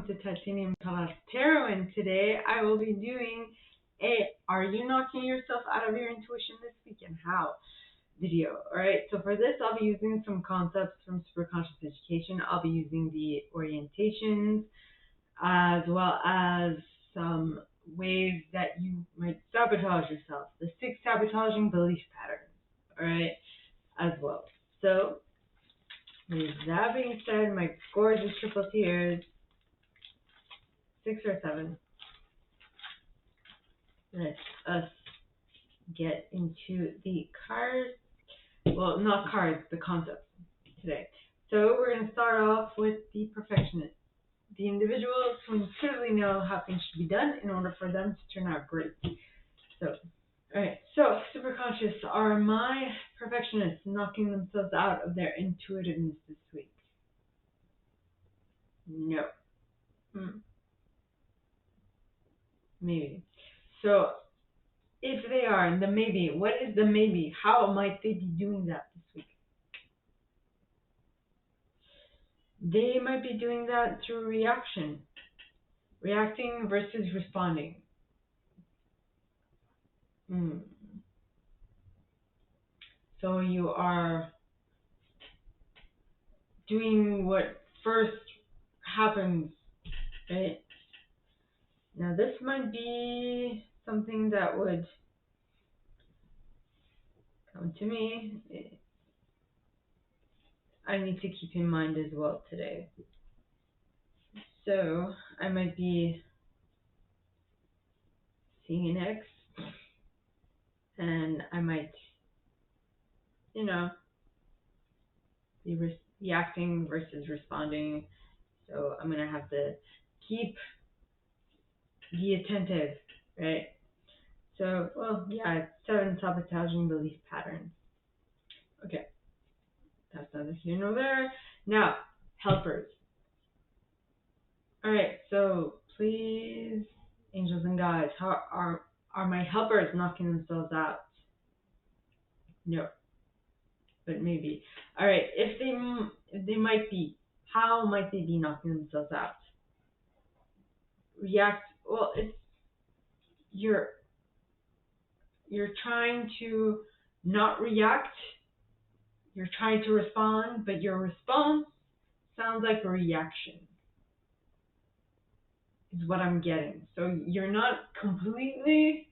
welcome to Titanium Color Tarot, and today I will be doing a Are You Knocking Yourself Out of Your Intuition This Week and How video. Alright, so for this I'll be using some concepts from SuperConscious Education. I'll be using the orientations as well as some ways that you might sabotage yourself, the 6 sabotaging belief patterns, alright, as well. So with that being said, my gorgeous triple tears, 6 or 7. Let us get into the cards. Well, not cards, the concepts today. So we're going to start off with the perfectionist. The individuals who intuitively know how things should be done in order for them to turn out great. So, alright, so superconscious, are my perfectionists knocking themselves out of their intuitiveness this week? No. Maybe. So, if they are, the maybe, what is the maybe? How might they be doing that this week? They might be doing that through reaction. Reacting versus responding. So you are doing what first happens, right? Now this might be something that would come to me. I need to keep in mind as well today. So I might be seeing an ex, and I might, be reacting versus responding. So I'm gonna have to be attentive, right? So, well, yeah, it's 7 sabotaging belief patterns. Okay, that's neither here nor there. Now, helpers. All right, so please, angels and guides, how are my helpers knocking themselves out? No, but maybe. All right, if they might be, how might they be knocking themselves out? React. Well, it's you're trying to not react. You're trying to respond, but your response sounds like a reaction, is what I'm getting. So you're not completely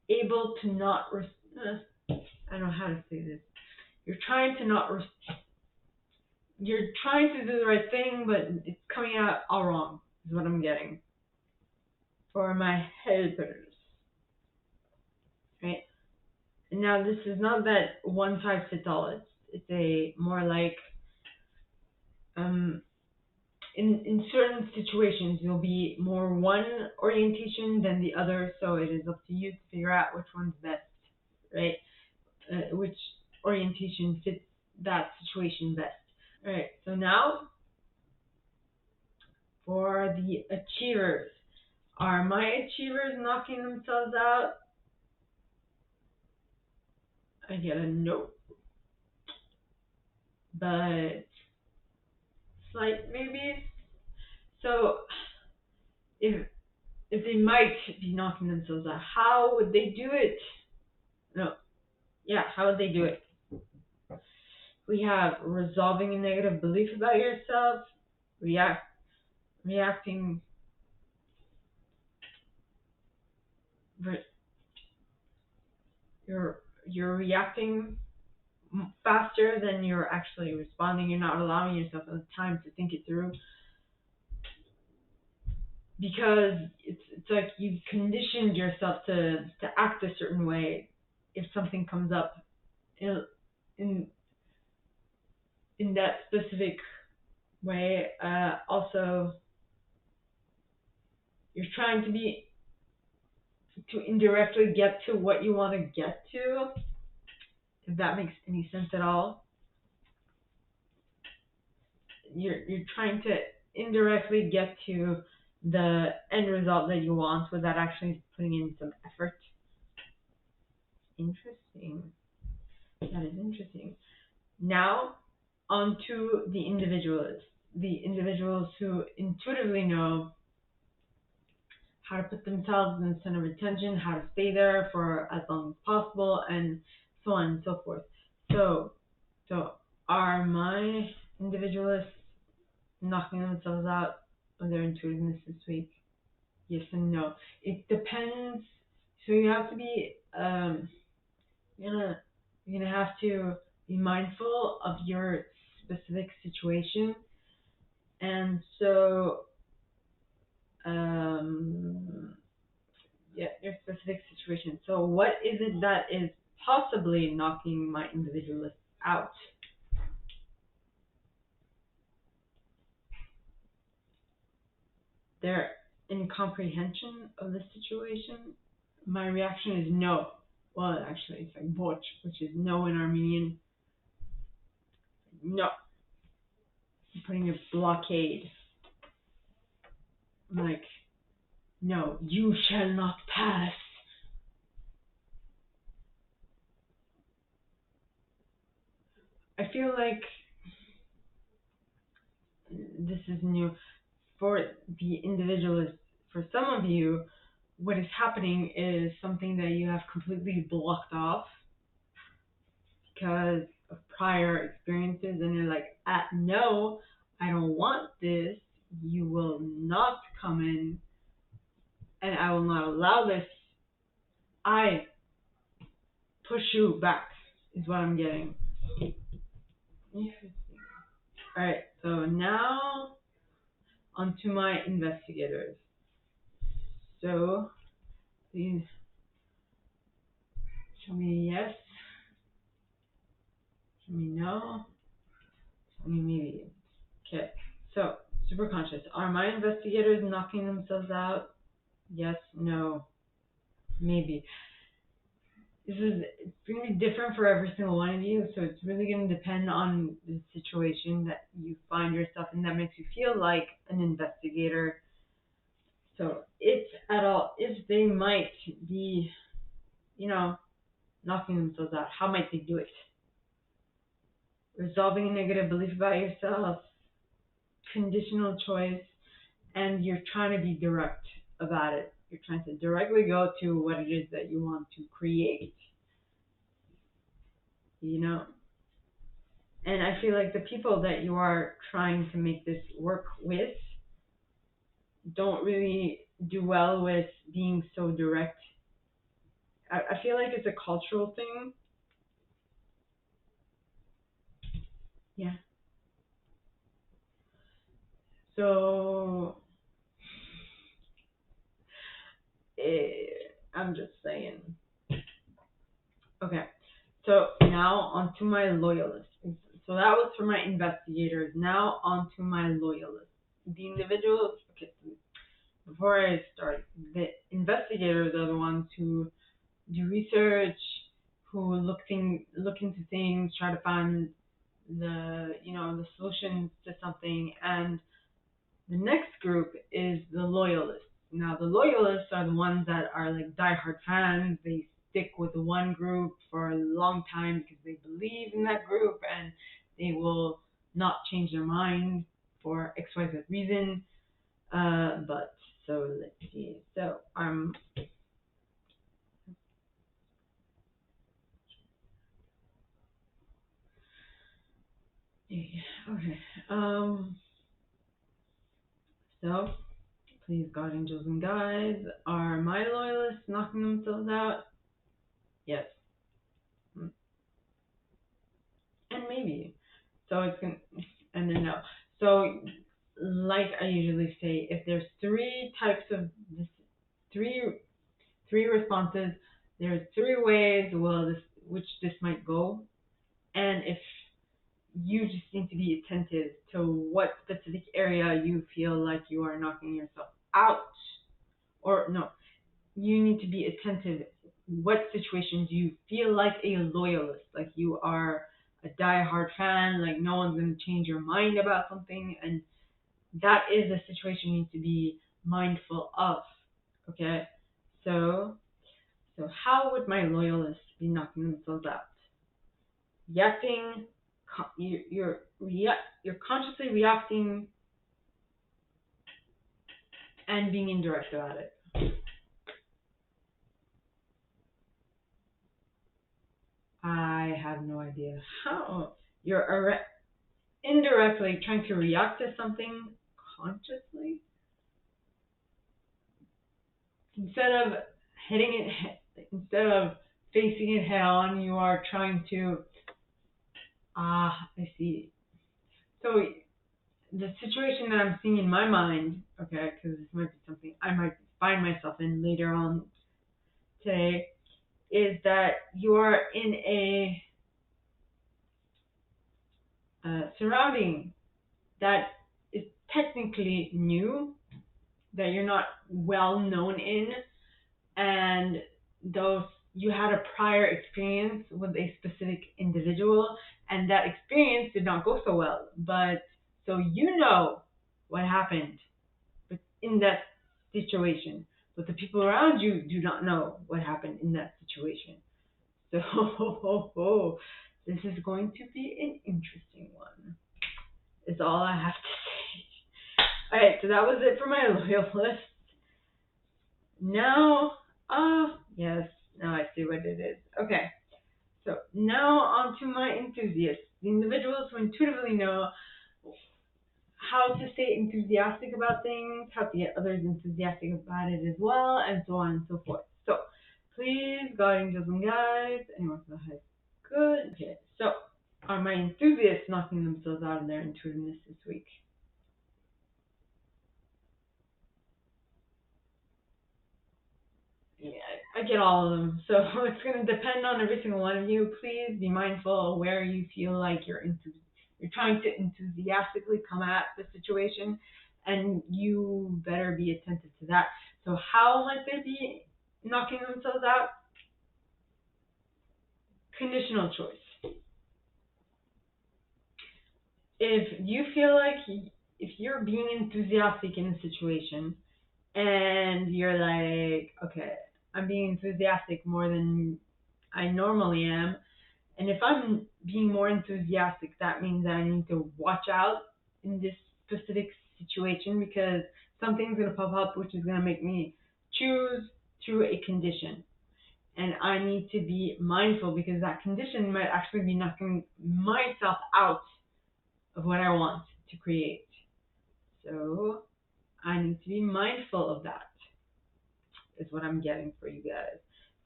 able to not I don't know how to say this. You're trying to not you're trying to do the right thing, but it's coming out all wrong, is what I'm getting. For my helpers. Right? And now this is not that one size fits all. It's a more like in certain situations you'll be more one orientation than the other, so it is up to you to figure out which one's best, right? Which orientation fits that situation best. All right, so now for the achievers. Are my achievers knocking themselves out? I get a no. But slight maybe. So if they might be knocking themselves out, how would they do it? No. Yeah, how would they do it? We have resolving a negative belief about yourself, reacting, you're reacting faster than you're actually responding. You're not allowing yourself enough time to think it through, because it's like you've conditioned yourself to act a certain way if something comes up in that specific way. Also, you're trying to indirectly get to what you want to get to, if that makes any sense at all. You're trying to indirectly get to the end result that you want without actually putting in some effort. Interesting. That is interesting. Now, on to the individualist. the individuals who intuitively know how to put themselves in the center of attention, how to stay there for as long as possible, and so on and so forth. So are my individualists knocking themselves out of their intuitiveness this week? Yes and no. It depends. So you have to be you're gonna have to be mindful of your specific situation, and so your specific situation. So what is it that is possibly knocking my individualist out? Their incomprehension of the situation. My reaction is no. Well, actually, it's like boch, which is no in Armenian. No. I'm putting a blockade. I'm like, no, you shall not pass. I feel like this is new for the individualist. For some of you, what is happening is something that you have completely blocked off because of prior experiences, and you're like, no, I don't want this. You will not come in, and I will not allow this. I push you back, is what I'm getting. Interesting. All right, so now onto my investigators. So please show me yes, show me no, show me maybe. Okay, so SuperConscious. Are my investigators knocking themselves out? Yes, no, maybe. This is it's going to be different for every single one of you, so it's really going to depend on the situation that you find yourself in that makes you feel like an investigator. So if they might be, knocking themselves out, how might they do it? Resolving a negative belief about yourself, conditional choice, and you're trying to be direct about it. You're trying to directly go to what it is that you want to create. And I feel like the people that you are trying to make this work with don't really do well with being so direct. I feel like it's a cultural thing. Yeah. So I'm just saying. Okay. So now onto my loyalists. So that was for my investigators. Now onto my loyalists. The individuals. Okay. Before I start, the investigators are the ones who do research, who look into things, try to find the solutions to something, and the next group is the loyalists. Now the loyalists are the ones that are like diehard fans. They stick with the one group for a long time because they believe in that group and they will not change their mind for XYZ reason. But so let's see. So okay. So please, God, angels, and guides, are my loyalists knocking themselves out? Yes. And maybe. So it's going to, and then no. So, like I usually say, if there's three types of this, three responses, there's three ways which this might go. And if you just need to be attentive to what specific area you feel like you are knocking yourself out, or no, you need to be attentive. What situation do you feel like a loyalist? Like you are a diehard fan, like no one's going to change your mind about something, and that is a situation you need to be mindful of. Okay? So how would my loyalists be knocking themselves out? Reacting, you're consciously reacting and being indirect about it. I have no idea how. You're indirectly trying to react to something consciously instead of instead of facing it head on. You are trying to. I see. So the situation that I'm seeing in my mind, okay, because this might be something I might find myself in later on today, is that you are in a surrounding that is technically new, that you're not well known in, and those you had a prior experience with a specific individual, and that experience did not go so well. But so you know what happened in that situation, but the people around you do not know what happened in that situation. So this is going to be an interesting one. Is all I have to say. Alright, so that was it for my loyal list. Now, yes, now I see what it is. Okay, so now on to my enthusiasts, the individuals who intuitively know how to stay enthusiastic about things, how to get others enthusiastic about it as well, and so on and so forth. So, please, God, angels, and guides, anyone who has good. Okay, so are my enthusiasts knocking themselves out of their intuitiveness this week? Yeah, I get all of them. So it's going to depend on every single one of you. Please be mindful where you feel like you're trying to enthusiastically come at the situation, and you better be attentive to that. So how might they be knocking themselves out? Conditional choice. If you feel like if you're being enthusiastic in a situation and you're like, okay, I'm being enthusiastic more than I normally am, and if I'm being more enthusiastic, that means that I need to watch out in this specific situation because something's going to pop up which is going to make me choose through a condition. And I need to be mindful because that condition might actually be knocking myself out of what I want to create. So I need to be mindful of that, is what I'm getting for you guys.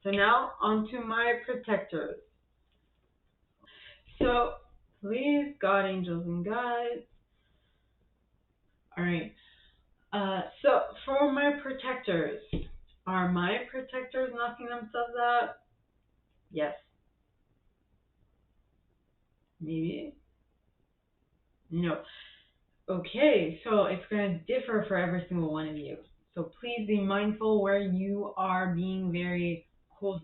So now on to my protectors. So please, God, angels, and guides. All right. So for my protectors, are my protectors knocking themselves out? Yes. Maybe. No. Okay, so it's going to differ for every single one of you. So please be mindful where you are being very cold,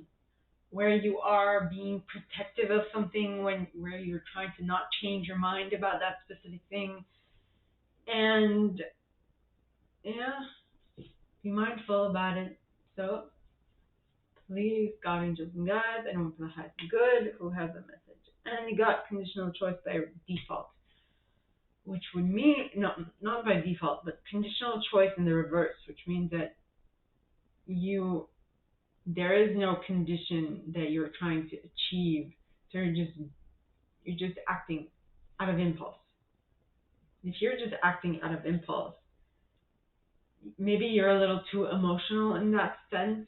where you are being protective of something, where you're trying to not change your mind about that specific thing. And yeah, be mindful about it. So please, God, angels, and guides, anyone from the highest good who has a message. And you got conditional choice by default, which would mean, not by default, but conditional choice in the reverse, which means that there is no condition that you're trying to achieve. So you're just acting out of impulse. If you're just acting out of impulse, maybe you're a little too emotional in that sense.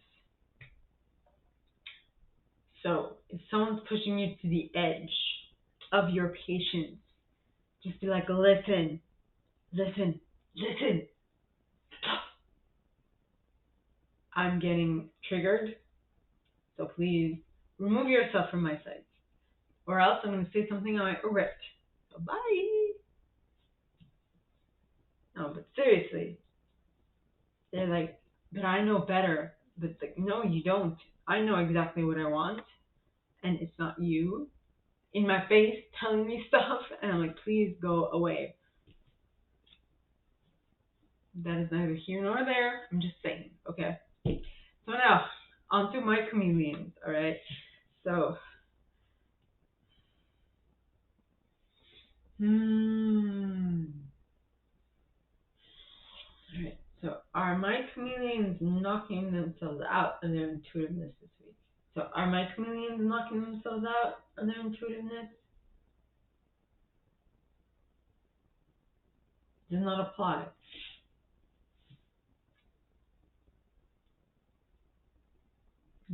So if someone's pushing you to the edge of your patience, just be like, listen, stop. I'm getting triggered, so please remove yourself from my sight, or else I'm going to say something I might regret. Bye. No, but seriously, they're like, but I know better. But it's like, no, you don't. I know exactly what I want, and it's not you in my face telling me stuff, and I'm like, please go away. That is neither here nor there. I'm just saying, okay? So now, on to my chameleons, alright? So, alright. So are my chameleons knocking themselves out on their intuitiveness this week? So are my chameleons knocking themselves out on their intuitiveness? Does not apply.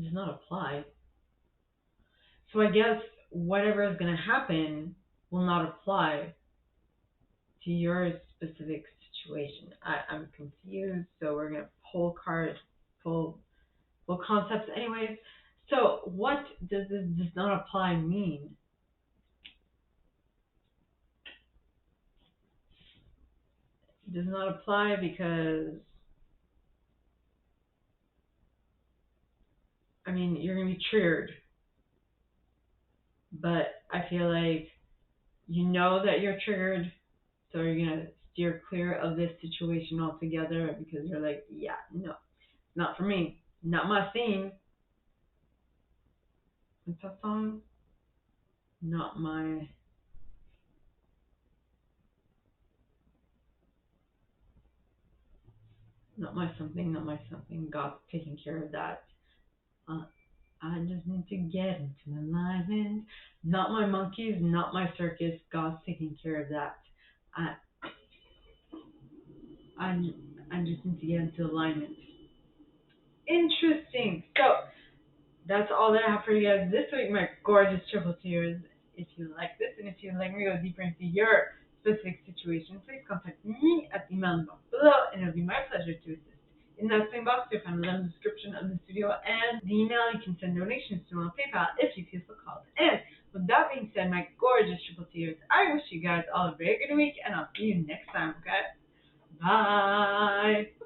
Does not apply. So I guess whatever is going to happen will not apply to your specific situation. I'm confused, so we're going to pull cards, pull concepts anyways. So what does this does not apply mean? It does not apply because, I mean, you're going to be triggered, but I feel like you know that you're triggered, so you're going to steer clear of this situation altogether because you're like, yeah, no, not for me, not my scene. What's that song? Not my not my something. God's taking care of that. Uh, I just need to get into alignment. Not my monkeys, not my circus. God's taking care of that. I I I just need to get into alignment. Interesting. So that's all that I have for you guys this week, my gorgeous triple tears. If you like this and if you'd like me to go deeper into your specific situation, please contact me at the email box below, and it'll be my pleasure to assist. In that same box, you'll find a link in the description of the video and the email you can send donations to on PayPal if you feel so called. And with that being said, my gorgeous triple tears, I wish you guys all a very good week, and I'll see you next time, okay? Bye!